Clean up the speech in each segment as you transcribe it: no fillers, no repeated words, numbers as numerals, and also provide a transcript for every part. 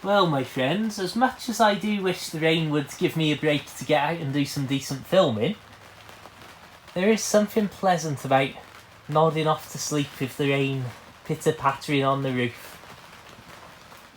Well, my friends, as much as I do wish the rain would give me a break to get out and do some decent filming, there is something pleasant about nodding off to sleep with the rain pitter-pattering on the roof.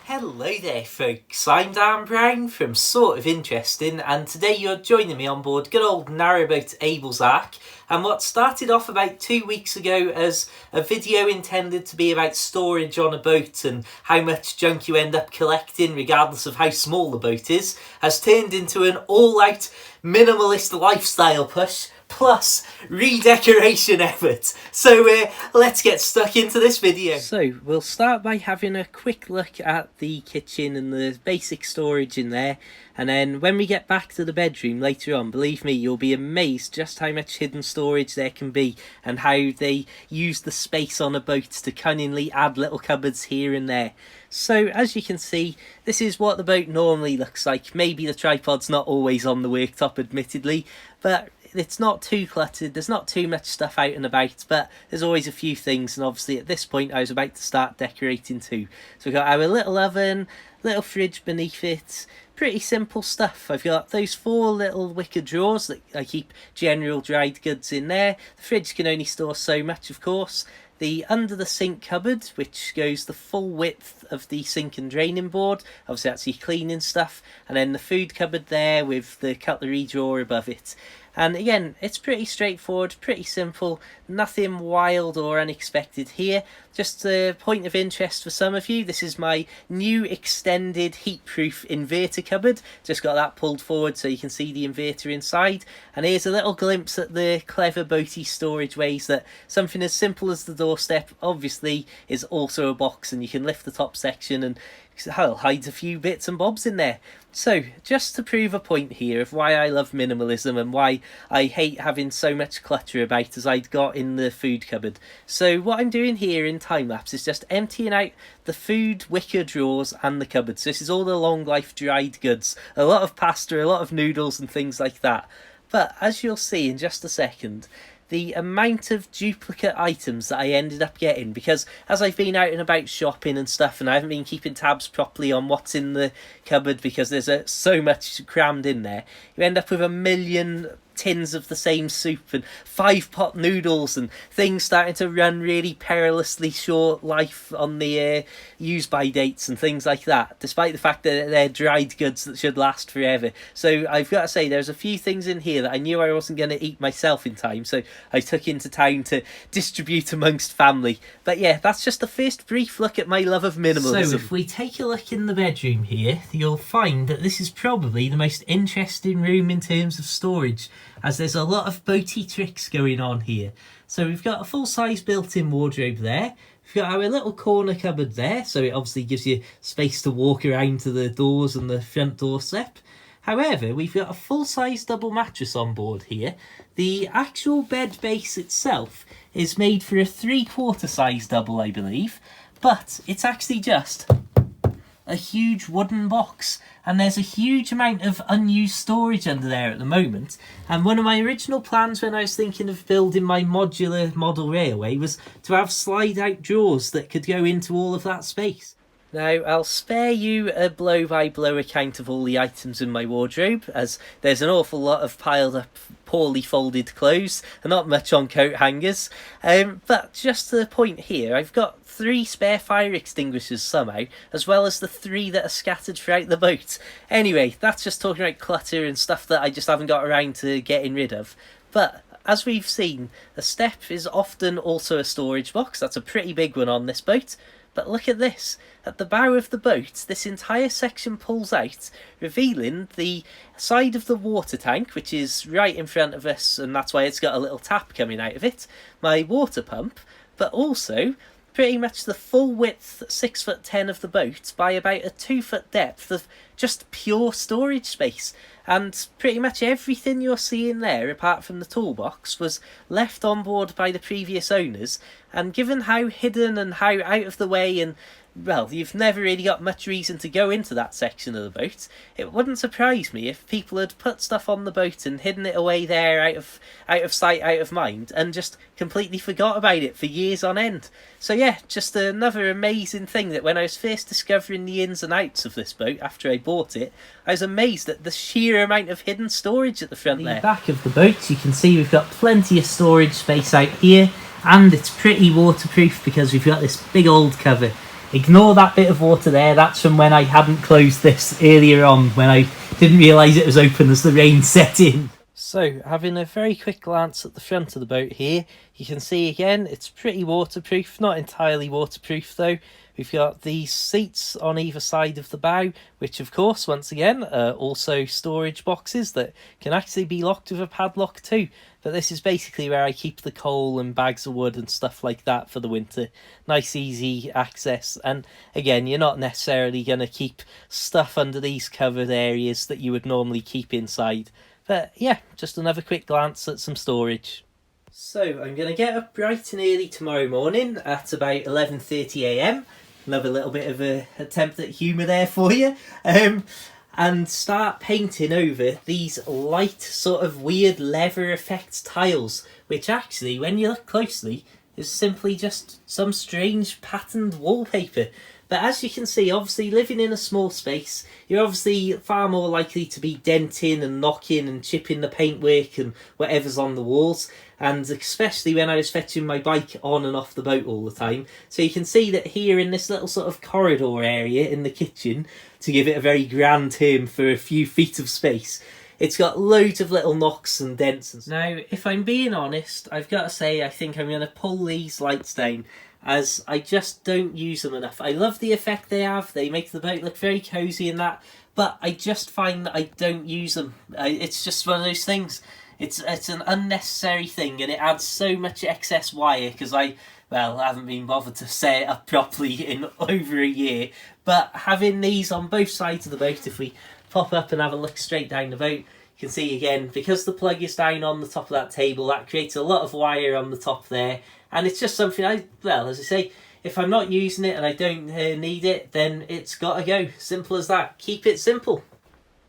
Hello there, folks. I'm Dan Brown from Sort of Interesting, and today you're joining me on board good old Narrowboat Abel's Ark, and what started off about 2 weeks ago as a video intended to be about storage on a boat and how much junk you end up collecting regardless of how small the boat is, has turned into an all-out minimalist lifestyle push plus redecoration effort. So let's get stuck into this video. So we'll start by having a quick look at the kitchen and the basic storage in there, and then when we get back to the bedroom later on, believe me, you'll be amazed just how much hidden storage there can be and how they use the space on a boat to cunningly add little cupboards here and there. So as you can see, this is what the boat normally looks like. Maybe the tripod's not always on the worktop, admittedly, but it's not too cluttered, there's not too much stuff out and about, but there's always a few things, and obviously at this point I was about to start decorating too. So we've got our little oven, little fridge beneath it, pretty simple stuff. I've got those 4 little wicker drawers that I keep general dried goods in there. The fridge can only store so much, of course. The under the sink cupboard, which goes the full width of the sink and draining board, obviously that's your cleaning stuff, and then the food cupboard there with the cutlery drawer above it. And again, it's pretty straightforward, pretty simple, nothing wild or unexpected here. Just a point of interest for some of you, this is my new extended heat-proof inverter cupboard. Just got that pulled forward so you can see the inverter inside. And here's a little glimpse at the clever boaty storage ways that something as simple as the doorstep obviously is also a box, and you can lift the top section and hides a few bits and bobs in there. So, just to prove a point here of why I love minimalism and why I hate having so much clutter about as I'd got in the food cupboard. So what I'm doing here in time-lapse is just emptying out the food wicker drawers and the cupboards. This is all the long life dried goods. A lot of pasta, a lot of noodles and things like that. But as you'll see in just a second, the amount of duplicate items that I ended up getting, because as I've been out and about shopping and stuff, and I haven't been keeping tabs properly on what's in the cupboard because there's so much crammed in there, you end up with a million tins of the same soup and 5-pot noodles and things starting to run really perilously short life on the use by dates and things like that, despite the fact that they're dried goods that should last forever. So I've got to say, there's a few things in here that I knew I wasn't going to eat myself in time, so I took into town to distribute amongst family. But yeah, that's just the first brief look at my love of minimalism. So if we take a look in the bedroom here, you'll find that this is probably the most interesting room in terms of storage, as there's a lot of boaty tricks going on here. So we've got a full-size built-in wardrobe there. We've got our little corner cupboard there, so it obviously gives you space to walk around to the doors and the front doorstep. However, we've got a full-size double mattress on board here. The actual bed base itself is made for a 3/4 size double, I believe, but it's actually just a huge wooden box, and there's a huge amount of unused storage under there at the moment. And one of my original plans when I was thinking of building my modular model railway was to have slide out drawers that could go into all of that space. Now, I'll spare you a blow-by-blow account of all the items in my wardrobe, as there's an awful lot of piled up, poorly folded clothes, and not much on coat hangers. But just to the point here, I've got 3 spare fire extinguishers somehow, as well as the 3 that are scattered throughout the boat. Anyway, that's just talking about clutter and stuff that I just haven't got around to getting rid of. But as we've seen, a step is often also a storage box. That's a pretty big one on this boat. But look at this. At the bow of the boat, this entire section pulls out, revealing the side of the water tank, which is right in front of us, and that's why it's got a little tap coming out of it, my water pump, but also pretty much the full width 6'10" of the boat by about a 2-foot depth of just pure storage space. And pretty much everything you're seeing there, apart from the toolbox, was left on board by the previous owners. And given how hidden and how out of the way and well, you've never really got much reason to go into that section of the boat. It wouldn't surprise me if people had put stuff on the boat and hidden it away there out of sight, out of mind, and just completely forgot about it for years on end. So yeah, just another amazing thing that when I was first discovering the ins and outs of this boat after I bought it, I was amazed at the sheer amount of hidden storage at the front there. The back of the boat, you can see we've got plenty of storage space out here, and it's pretty waterproof because we've got this big old cover. Ignore that bit of water there, that's from when I hadn't closed this earlier on, when I didn't realise it was open as the rain set in. So, having a very quick glance at the front of the boat here, you can see again it's pretty waterproof, not entirely waterproof though. We've got these seats on either side of the bow, which of course, once again, are also storage boxes that can actually be locked with a padlock too. But this is basically where I keep the coal and bags of wood and stuff like that for the winter. Nice, easy access. And again, you're not necessarily going to keep stuff under these covered areas that you would normally keep inside. But yeah, just another quick glance at some storage. So I'm going to get up bright and early tomorrow morning at about 11:30 a.m. Another little bit of a attempt at humour there for you. And start painting over these light sort of weird leather effect tiles, which actually, when you look closely, is simply just some strange patterned wallpaper. But as you can see, obviously living in a small space, you're obviously far more likely to be denting and knocking and chipping the paintwork and whatever's on the walls. And especially when I was fetching my bike on and off the boat all the time. So you can see that here in this little sort of corridor area in the kitchen, to give it a very grand term for a few feet of space, it's got loads of little knocks and dents. And now, if I'm being honest, I've got to say I think I'm going to pull these lights down, as I just don't use them enough. I love the effect they have, they make the boat look very cosy and that, but I just find that I don't use them. It's just one of those things. It's an unnecessary thing, and it adds so much excess wire, because I haven't been bothered to set it up properly in over a year. But having these on both sides of the boat, if we pop up and have a look straight down the boat, you can see again, because the plug is down on the top of that table, that creates a lot of wire on the top there. And it's just something as I say, if I'm not using it and I don't need it, then it's got to go. Simple as that. Keep it simple.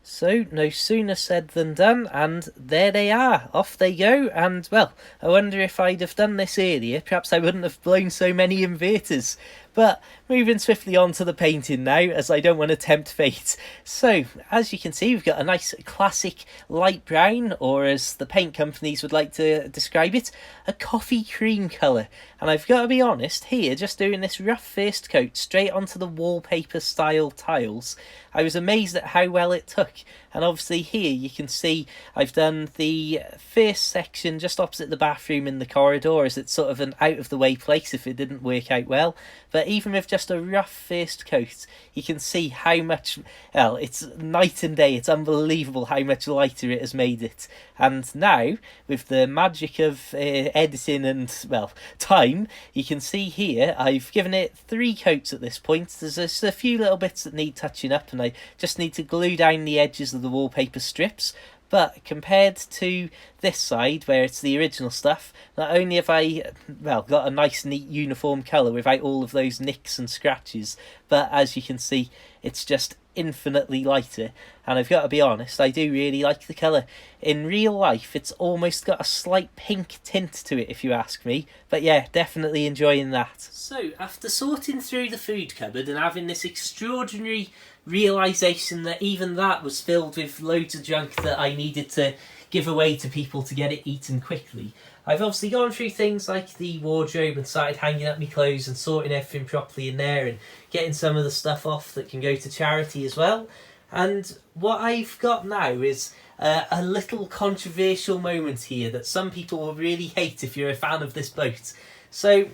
So, no sooner said than done, and there they are, off they go. And well, I wonder if I'd have done this earlier, perhaps I wouldn't have blown so many inverters. But moving swiftly on to the painting now, as I don't want to tempt fate. So, as you can see, we've got a nice classic light brown, or as the paint companies would like to describe it, a coffee cream colour. And I've got to be honest, here, just doing this rough first coat straight onto the wallpaper style tiles, I was amazed at how well it took. And obviously here you can see I've done the first section just opposite the bathroom in the corridor, as it's sort of an out of the way place if it didn't work out well. But even with just a rough first coat, you can see how much, well, it's night and day. It's unbelievable how much lighter it has made it. And now, with the magic of editing and, well, time, you can see here I've given it 3 coats at this point. There's just a few little bits that need touching up, and I just need to glue down the edges of the wallpaper strips. But compared to this side, where it's the original stuff, not only have I, got a nice neat uniform colour without all of those nicks and scratches, but as you can see, it's just infinitely lighter. And I've got to be honest, I do really like the colour. In real life, it's almost got a slight pink tint to it, if you ask me. But yeah, definitely enjoying that. So, after sorting through the food cupboard and having this extraordinary realisation that even that was filled with loads of junk that I needed to give away to people to get it eaten quickly, I've obviously gone through things like the wardrobe and started hanging up my clothes and sorting everything properly in there and getting some of the stuff off that can go to charity as well. And what I've got now is a little controversial moment here that some people will really hate if you're a fan of this boat. So,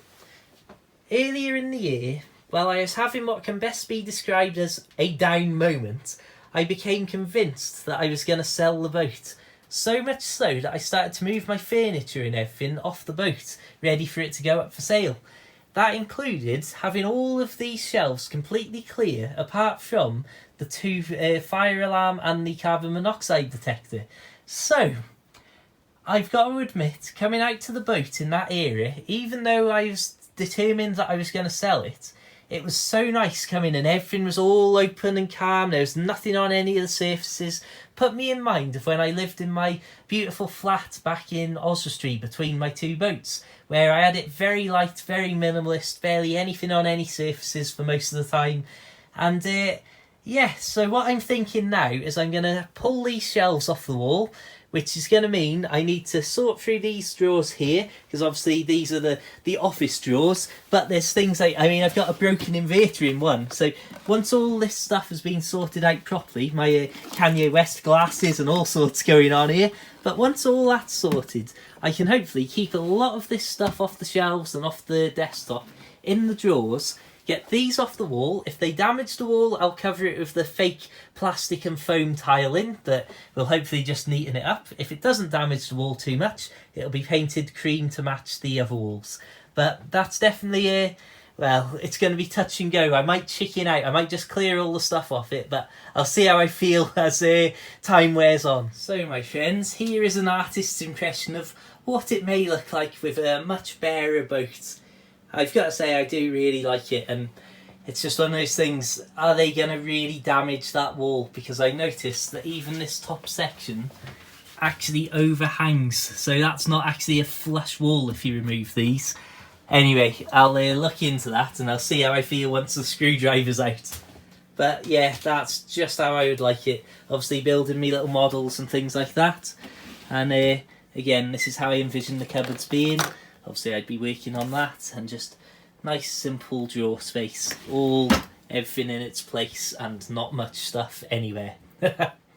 earlier in the year, while I was having what can best be described as a down moment, I became convinced that I was going to sell the boat. So much so that I started to move my furniture and everything off the boat, ready for it to go up for sale. That included having all of these shelves completely clear, apart from the 2 fire alarm and the carbon monoxide detector. So, I've got to admit, coming out to the boat in that area, even though I was determined that I was going to sell it, it was so nice coming and everything was all open and calm. There was nothing on any of the surfaces. Put me in mind of when I lived in my beautiful flat back in Oswestry between my two boats, where I had it very light, very minimalist, barely anything on any surfaces for most of the time. And yeah, so what I'm thinking now is I'm going to pull these shelves off the wall, which is going to mean I need to sort through these drawers here, because obviously these are the office drawers, but there's things like, I mean, I've got a broken inverter in one, so once all this stuff has been sorted out properly, my Kanye West glasses and all sorts going on here, but once all that's sorted, I can hopefully keep a lot of this stuff off the shelves and off the desktop in the drawers. Get these off the wall. If they damage the wall, I'll cover it with the fake plastic and foam tiling that will hopefully just neaten it up. If it doesn't damage the wall too much, it'll be painted cream to match the other walls. But that's definitely well, it's going to be touch and go. I might chicken out. I might just clear all the stuff off it, but I'll see how I feel as time wears on. So, my friends, here is an artist's impression of what it may look like with a much barer boat. I've got to say, I do really like it, and it's just one of those things, are they going to really damage that wall? Because I noticed that even this top section actually overhangs, so that's not actually a flush wall if you remove these. Anyway, I'll look into that, and I'll see how I feel once the screwdriver's out. But yeah, that's just how I would like it. Obviously building me little models and things like that. And again, this is how I envision the cupboards being. Obviously I'd be working on that, and just nice simple drawer space, everything in its place and not much stuff anywhere.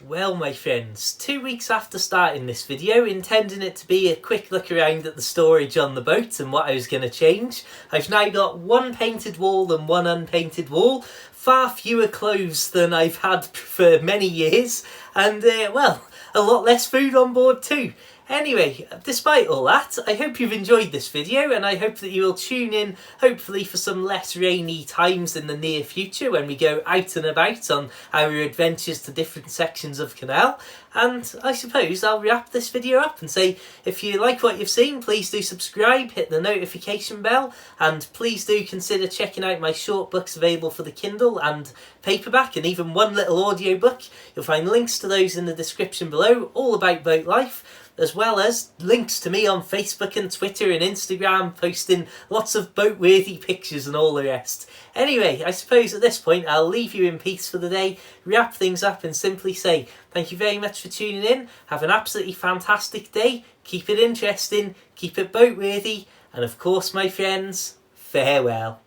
Well, my friends, 2 weeks after starting this video, intending it to be a quick look around at the storage on the boat and what I was going to change, I've now got one painted wall and one unpainted wall, far fewer clothes than I've had for many years, and well, a lot less food on board too. Anyway, despite all that, I hope you've enjoyed this video, and I hope that you will tune in, hopefully for some less rainy times in the near future when we go out and about on our adventures to different sections of canal. And I suppose I'll wrap this video up and say, if you like what you've seen, please do subscribe, hit the notification bell, and please do consider checking out my short books available for the Kindle and paperback, and even one little audioboat. You'll find links to those in the description below, all about boat life, as well as links to me on Facebook and Twitter and Instagram, posting lots of boat-worthy pictures and all the rest. Anyway, I suppose at this point I'll leave you in peace for the day, wrap things up, and simply say thank you very much for tuning in. Have an absolutely fantastic day, keep it interesting, keep it boat-worthy, and of course, my friends, farewell.